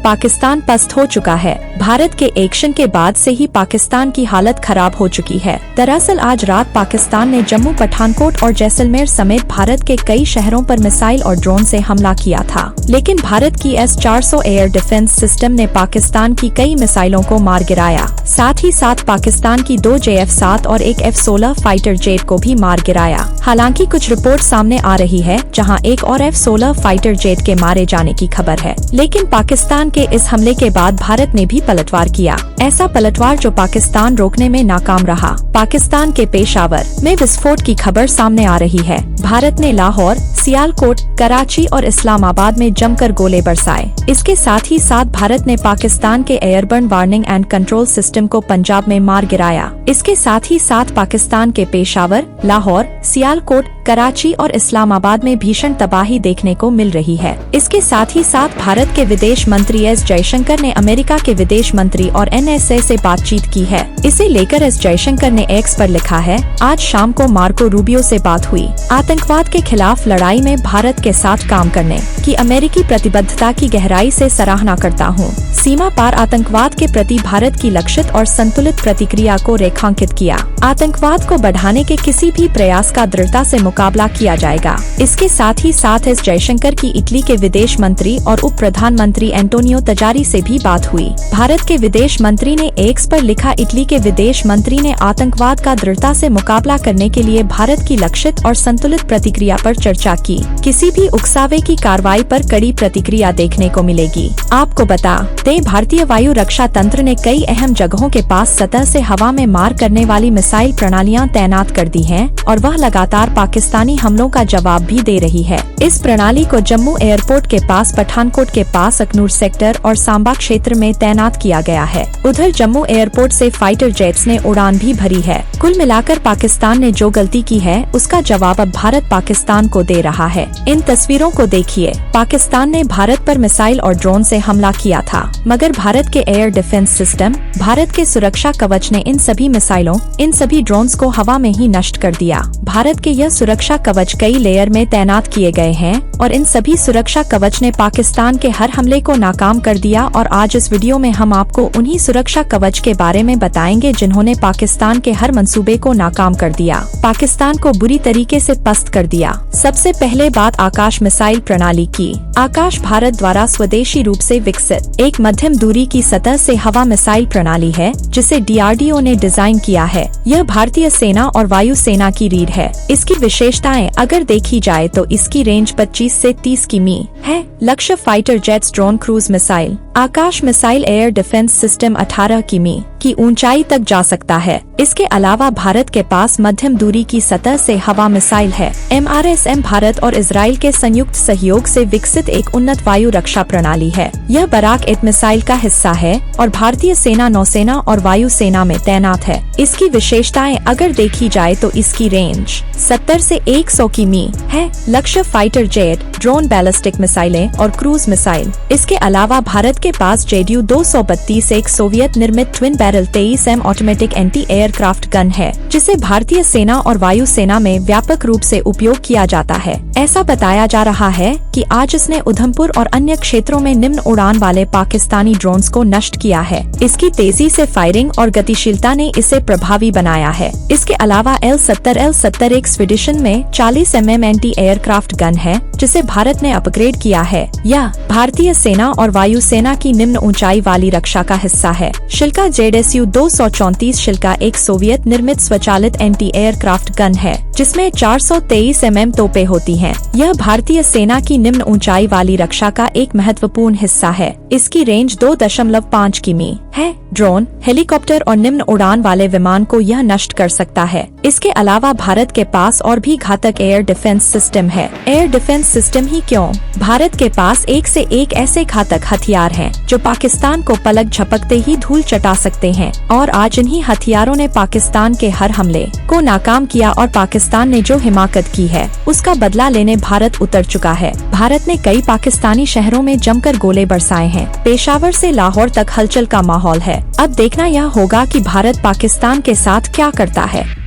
पाकिस्तान पस्त हो चुका है। भारत के एक्शन के बाद से ही पाकिस्तान की हालत खराब हो चुकी है। दरअसल आज रात पाकिस्तान ने जम्मू, पठानकोट और जैसलमेर समेत भारत के कई शहरों पर मिसाइल और ड्रोन से हमला किया था, लेकिन भारत की S-400 एयर डिफेंस सिस्टम ने पाकिस्तान की कई मिसाइलों को मार गिराया। साथ ही साथ पाकिस्तान की 2 JF-7 और एक F-16 फाइटर जेट को भी मार गिराया। हालांकि कुछ रिपोर्ट सामने आ रही है जहां एक और F-16 फाइटर जेट के मारे जाने की खबर है, लेकिन पाकिस्तान के इस हमले के बाद भारत ने भी पलटवार किया। ऐसा पलटवार जो पाकिस्तान रोकने में नाकाम रहा। पाकिस्तान के पेशावर में विस्फोट की खबर सामने आ रही है। भारत ने लाहौर, सियालकोट, कराची और इस्लामाबाद में जमकर गोले बरसाए। इसके साथ ही साथ भारत ने पाकिस्तान के airborne warning and control system को पंजाब में मार गिराया। इसके साथ ही साथ पाकिस्तान के पेशावर, लाहौर, सियालकोट, कराची और इस्लामाबाद में भीषण तबाही देखने को मिल रही है। इसके साथ ही साथ भारत के विदेश मंत्री एस जयशंकर ने अमेरिका के विदेश मंत्री और NSA से बातचीत की है। इसे लेकर एस जयशंकर ने X पर लिखा है, आज शाम को मार्को रूबियो से बात हुई। आतंकवाद के खिलाफ लड़ाई में भारत के साथ काम करने की अमेरिकी प्रतिबद्धता की गहराई से सराहना करता हूँ। सीमा पार आतंकवाद के प्रति भारत की लक्षित और संतुलित प्रतिक्रिया को रेखांकित किया। आतंकवाद को बढ़ाने के किसी भी प्रयास का दृढ़ता से मुकाबला किया जाएगा। इसके साथ ही साथ एस जयशंकर की इटली के विदेश मंत्री और उप प्रधानमंत्री एंटोनियो तजारी से भी बात हुई। भारत के विदेश मंत्री ने X पर लिखा, इटली के विदेश मंत्री ने आतंकवाद का दृढ़ता से मुकाबला करने के लिए भारत की लक्षित और संतुलित प्रतिक्रिया पर चर्चा की। किसी भी उकसावे की कार्रवाई पर कड़ी प्रतिक्रिया देखने को मिलेगी। आपको बता दें, भारतीय वायु रक्षा तंत्र ने कई अहम जगहों के पास सतह से हवा में मार करने वाली मिसाइल प्रणालियां तैनात कर दी हैं और वह लगातार पाकिस्तानी हमलों का जवाब भी दे रही है। इस प्रणाली को जम्मू एयरपोर्ट के पास, पठानकोट के पास, अखनूर सेक्टर और सांबा क्षेत्र में तैनात किया गया है। उधर जम्मू एयरपोर्ट से फाइटर जेट्स ने उड़ान भी भरी है। कुल मिलाकर पाकिस्तान ने जो गलती की है उसका जवाब अब भारत पाकिस्तान को दे रहा है। इन तस्वीरों को देखिए। पाकिस्तान ने भारत पर मिसाइल और ड्रोन से हमला किया था, मगर भारत के एयर डिफेंस सिस्टम, भारत के सुरक्षा कवच ने इन सभी मिसाइलों, इन सभी ड्रोन्स को हवा में ही नष्ट कर दिया। भारत के यह सुरक्षा कवच कई लेयर में तैनात किए गए हैं और इन सभी सुरक्षा कवच ने पाकिस्तान के हर हमले को नाकाम कर दिया। और आज इस वीडियो में हम आपको उन्हीं सुरक्षा कवच के बारे में बताएंगे जिन्होंने पाकिस्तान के हर मंसूबे को नाकाम कर दिया, पाकिस्तान को बुरी तरीके से पस्त कर दिया। सबसे पहले बात आकाश मिसाइल प्रणाली की। आकाश भारत द्वारा स्वदेशी रूप से विकसित एक मध्यम दूरी की सतह से हवा मिसाइल प्रणाली है जिसे DRDO ने डिजाइन किया है। यह भारतीय सेना और वायु सेना की रीढ़ है। इसकी विशेषताएं अगर देखी जाए तो इसकी रेंज 25 से 30 किमी है। लक्ष्य fighter jets, drone, cruise missile. Akash missile air defence system 18 किमी की ऊंचाई तक जा सकता है। इसके अलावा भारत के पास मध्यम दूरी की सतह से हवा मिसाइल है। MRSM भारत और इजराइल के संयुक्त सहयोग से विकसित एक उन्नत वायु रक्षा प्रणाली है। यह बराक-1 मिसाइल का हिस्सा है और भारतीय सेना, नौसेना और वायु सेना में तैनात है। इसकी विशेषताएं अगर देखी जाए तो इसकी रेंज 70 से 100 किमी है। लक्ष्य फाइटर जेट, ड्रोन, बैलिस्टिक मिसाइलें और क्रूज मिसाइल। इसके अलावा भारत के पास JDU-232 एक सोवियत निर्मित twin barrel 23M automatic anti aircraft gun है, जिसे भारतीय सेना और वायु सेना में व्यापक रूप से उपयोग किया जाता है। ऐसा बताया जा रहा है कि आज इसने उधमपुर और अन्य क्षेत्रों में निम्न उड़ान वाले पाकिस्तानी ड्रोन्स को नष्ट किया है। इसकी तेजी से फायरिंग और गतिशीलता ने इसे प्रभावी बनाया है। इसके अलावा L-70 एक स्वीडिशन में 40 mm एंटी एयरक्राफ्ट गन है, जिसे भारत ने अपग्रेड किया है। यह भारतीय सेना और वायु सेना की निम्न ऊंचाई वाली रक्षा का हिस्सा है। शिल्का ZSU-234 शिल्का एक सोवियत निर्मित स्वचालित एंटी एयरक्राफ्ट गन है, जिसमें 423 mm तोपें होती हैं। यह भारतीय सेना की निम्न ऊंचाई वाली रक्षा का एक महत्वपूर्ण हिस्सा है। इसकी रेंज 2.5 किमी है। ड्रोन, हेलीकॉप्टर और निम्न उड़ान वाले विमान को यह नष्ट कर सकता है। इसके अलावा भारत के पास और भी घातक एयर डिफेंस सिस्टम है। एयर डिफेंस सिस्टम ही क्यों, भारत के पास एक से एक ऐसे घातक हथियार हैं जो पाकिस्तान को पलक झपकते ही धूल चटा सकते हैं। और आज इन्हीं हथियारों ने पाकिस्तान के हर हमले को नाकाम किया और पाकिस्तान ने जो हिमाकत की है उसका बदला लेने भारत उतर चुका है। भारत ने कई पाकिस्तानी शहरों में जमकर गोले बरसाए हैं। पेशावर से लाहौर तक हलचल का माहौल है। अब देखना यह होगा कि भारत पाकिस्तान के साथ क्या करता है।